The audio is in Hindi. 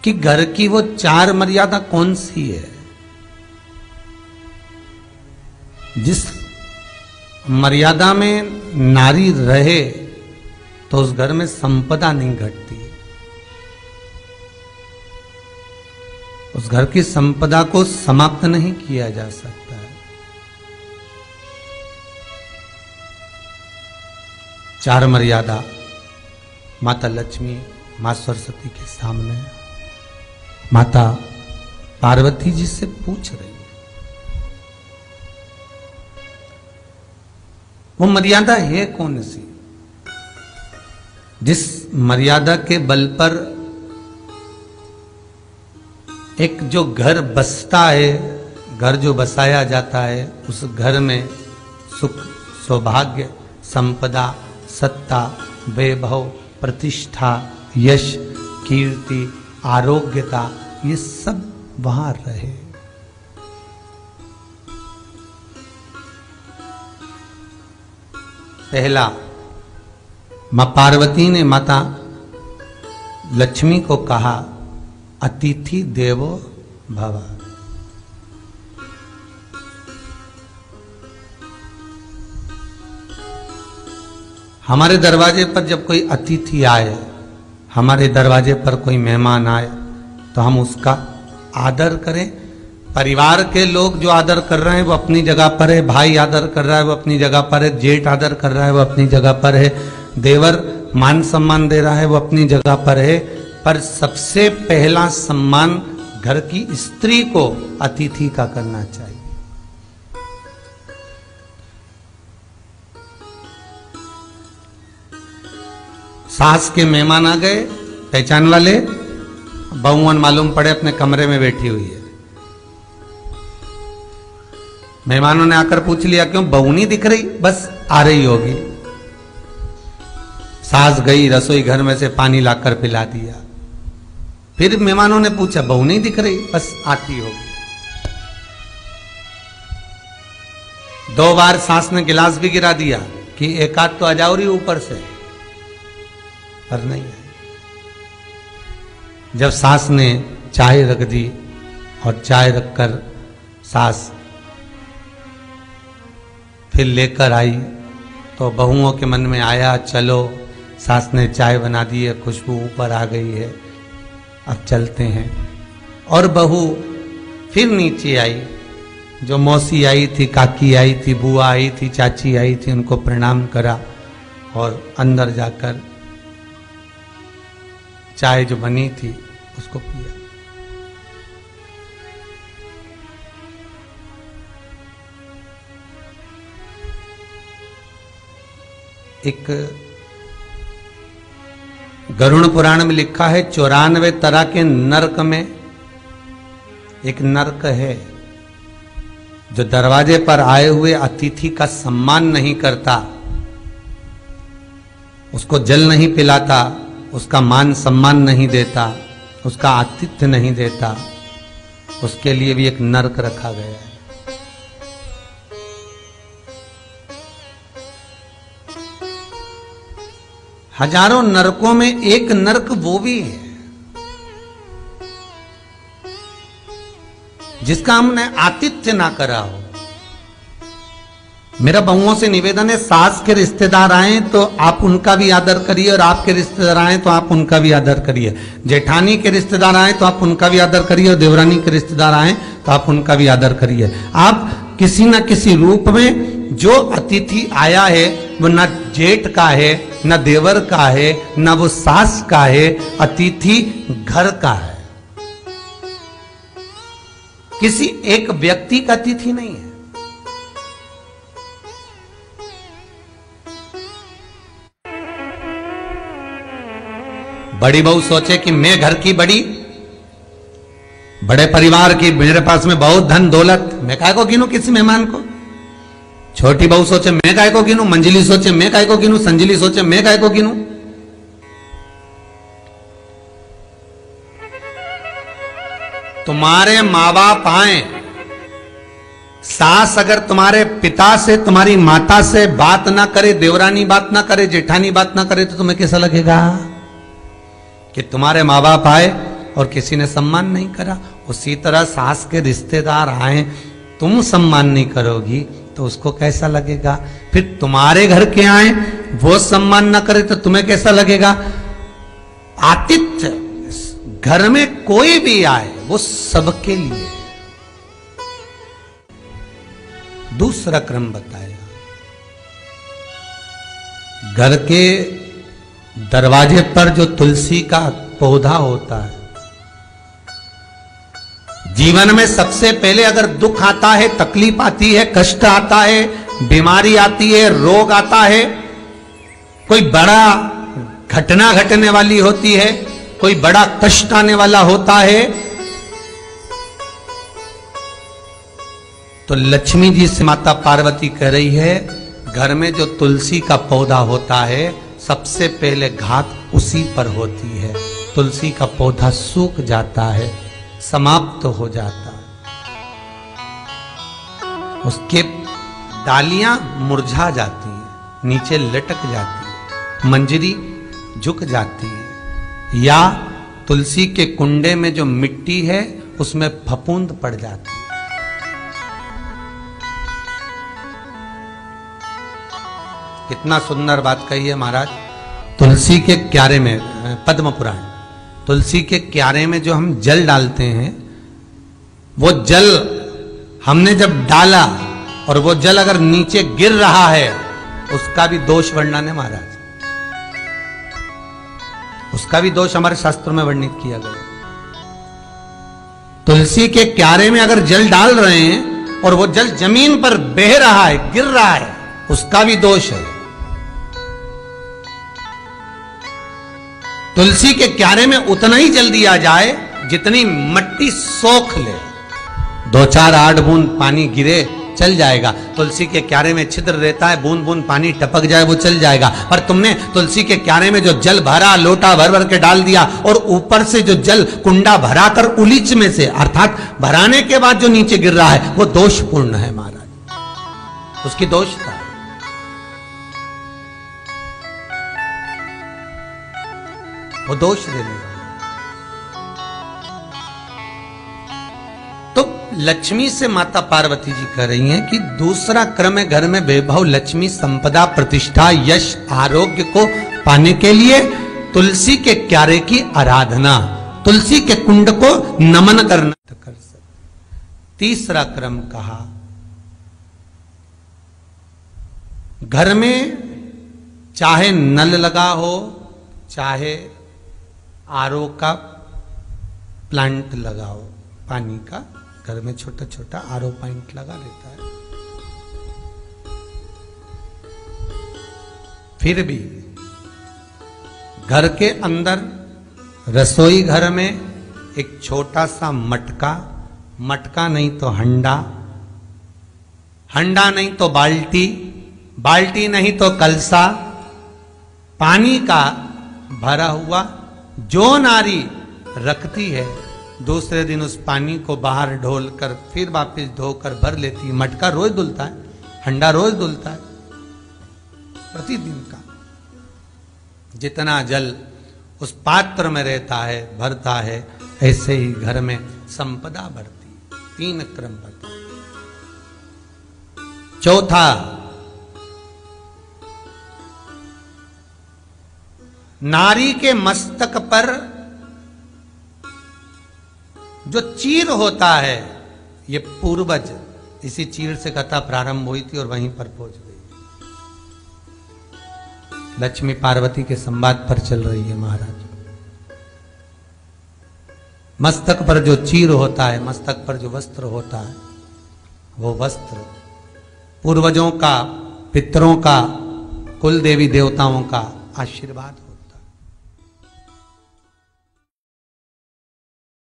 कि घर की वो 4 मर्यादा कौन सी है जिस मर्यादा में नारी रहे तो उस घर में संपदा नहीं घटती, उस घर की संपदा को समाप्त नहीं किया जा सकता है। 4 मर्यादा माता लक्ष्मी, मां सरस्वती के सामने माता पार्वती जी से पूछ रही है। वो मर्यादा है कौन सी जिस मर्यादा के बल पर एक जो घर बसता है, घर जो बसाया जाता है, उस घर में सुख, सौभाग्य, संपदा, सत्ता, वैभव, प्रतिष्ठा, यश, कीर्ति, आरोग्यता, ये सब वहां रहे। पहला, मां पार्वती ने माता लक्ष्मी को कहा, अतिथि देवो भव। हमारे दरवाजे पर जब कोई अतिथि आए, हमारे दरवाजे पर कोई मेहमान आए, तो हम उसका आदर करें। परिवार के लोग जो आदर कर रहे हैं वो अपनी जगह पर है, भाई आदर कर रहा है वो अपनी जगह पर है, जेठ आदर कर रहा है वो अपनी जगह पर है, देवर मान सम्मान दे रहा है वो अपनी जगह पर है। पर सबसे पहला सम्मान घर की स्त्री को अतिथि का करना चाहिए। सास के मेहमान आ गए, पहचान वाले, बहुवन मालूम पड़े अपने कमरे में बैठी हुई है। मेहमानों ने आकर पूछ लिया, क्यों बहू नहीं दिख रही? बस आ रही होगी। सास गई, रसोई घर में से पानी लाकर पिला दिया। फिर मेहमानों ने पूछा, बहू नहीं दिख रही? बस आती होगी। 2 बार सास ने गिलास भी गिरा दिया कि एक आध तो आ जाओ रही ऊपर से, पर नहीं आई। जब सास ने चाय रख दी और चाय रखकर सास फिर लेकर आई, तो बहुओं के मन में आया, चलो सास ने चाय बना दी है, खुशबू ऊपर आ गई है, अब चलते हैं। और बहू फिर नीचे आई, जो मौसी आई थी, काकी आई थी, बुआ आई थी, चाची आई थी, उनको प्रणाम करा और अंदर जाकर चाय जो बनी थी उसको पिया। एक गरुड़ पुराण में लिखा है, 94 तरह के नरक में एक नरक है जो दरवाजे पर आए हुए अतिथि का सम्मान नहीं करता, उसको जल नहीं पिलाता, उसका मान सम्मान नहीं देता, उसका आतिथ्य नहीं देता, उसके लिए भी एक नरक रखा गया है। हजारों नरकों में एक नरक वो भी है जिसका हमने आतिथ्य ना करा हो। मेरा बहुओं से निवेदन है, सास के रिश्तेदार आए तो आप उनका भी आदर करिए, और आपके रिश्तेदार आए तो आप उनका भी आदर करिए। जेठानी के रिश्तेदार आए तो आप उनका भी आदर करिए, और देवरानी के रिश्तेदार आए तो आप उनका भी आदर करिए। आप किसी न किसी रूप में जो अतिथि आया है वो न जेठ का है, न देवर का है, न वो सास का है, अतिथि घर का है। किसी एक व्यक्ति का अतिथि नहीं है। बड़ी बहू सोचे कि मैं घर की बड़ी, बड़े परिवार की, मेरे पास में बहुत धन दौलत, मैं काहे को गिनूं किसी मेहमान को। छोटी बहू सोचे मैं काहे को गिनूं, मंजिली सोचे मैं काहे को गिनूं, संजिली सोचे मैं काहे को गिनूं। तुम्हारे माँ बाप आए, सास अगर तुम्हारे पिता से, तुम्हारी माता से बात ना करे, देवरानी बात ना करे, जेठानी बात ना करे, तो तुम्हें कैसा लगेगा कि तुम्हारे माँ बाप आए और किसी ने सम्मान नहीं करा, उसी तरह सास के रिश्तेदार आए, तुम सम्मान नहीं करोगी तो उसको कैसा लगेगा? फिर तुम्हारे घर के आए वो सम्मान ना करे तो तुम्हें कैसा लगेगा? आतिथ्य घर में कोई भी आए वो सबके लिए। दूसरा क्रम बताया, घर के दरवाजे पर जो तुलसी का पौधा होता है, जीवन में सबसे पहले अगर दुख आता है, तकलीफ आती है, कष्ट आता है, बीमारी आती है, रोग आता है, कोई बड़ा घटना घटने वाली होती है, कोई बड़ा कष्ट आने वाला होता है, तो लक्ष्मी जी से माता पार्वती कह रही है, घर में जो तुलसी का पौधा होता है सबसे पहले घात उसी पर होती है। तुलसी का पौधा सूख जाता है, समाप्त हो जाता है, उसके डालियां मुरझा जाती हैं, नीचे लटक जाती है, मंजरी झुक जाती है, या तुलसी के कुंडे में जो मिट्टी है उसमें फफूंद पड़ जाती है। कितना सुंदर बात कही है महाराज। तुलसी के क्यारे में, पद्म पुराण, तुलसी के क्यारे में जो हम जल डालते हैं, वो जल हमने जब डाला और वो जल अगर नीचे गिर रहा है, उसका भी दोष वर्णन है महाराज, उसका भी दोष हमारे शास्त्रों में वर्णित किया गया। तुलसी के क्यारे में अगर जल डाल रहे हैं और वो जल जमीन पर बह रहा है, गिर रहा है, उसका भी दोष है। तुलसी के क्यारे में उतना ही जल दिया जाए जितनी मट्टी सोख ले, 2-4 8 बूंद पानी गिरे चल जाएगा। तुलसी के क्यारे में छिद्र रहता है, बूंद बूंद पानी टपक जाए वो चल जाएगा। पर तुमने तुलसी के क्यारे में जो जल भरा, लोटा भर भर के डाल दिया, और ऊपर से जो जल कुंडा भरा कर उलीच में से, अर्थात भराने के बाद जो नीचे गिर रहा है, वो दोषपूर्ण है महाराज, उसकी दोषता है। वो दोष देने वाला। तो लक्ष्मी से माता पार्वती जी कह रही हैं कि दूसरा क्रम है घर में वैभव, लक्ष्मी, संपदा, प्रतिष्ठा, यश, आरोग्य को पाने के लिए तुलसी के क्यारे की आराधना, तुलसी के कुंड को नमन करना कर सकते। तीसरा क्रम कहा, घर में चाहे नल लगा हो, चाहे आरओ का प्लांट लगाओ, पानी का घर में छोटा छोटा आरओ प्लांट लगा रहता है, फिर भी घर के अंदर रसोई घर में एक छोटा सा मटका, मटका नहीं तो हंडा, हंडा नहीं तो बाल्टी, बाल्टी नहीं तो कलसा, पानी का भरा हुआ जो नारी रखती है, दूसरे दिन उस पानी को बाहर ढोल कर फिर वापस धोकर भर लेती है। मटका रोज धुलता है, हंडा रोज धुलता है, प्रतिदिन का। जितना जल उस पात्र में रहता है, भरता है, ऐसे ही घर में संपदा बढ़ती। 3 क्रम बता। चौथा, नारी के मस्तक पर जो चीर होता है, ये पूर्वज, इसी चीर से कथा प्रारंभ हुई थी और वहीं पर पहुंच गई। लक्ष्मी पार्वती के संवाद पर चल रही है महाराज। मस्तक पर जो चीर होता है, मस्तक पर जो वस्त्र होता है, वो वस्त्र पूर्वजों का, पितरों का, कुल देवी देवताओं का आशीर्वाद।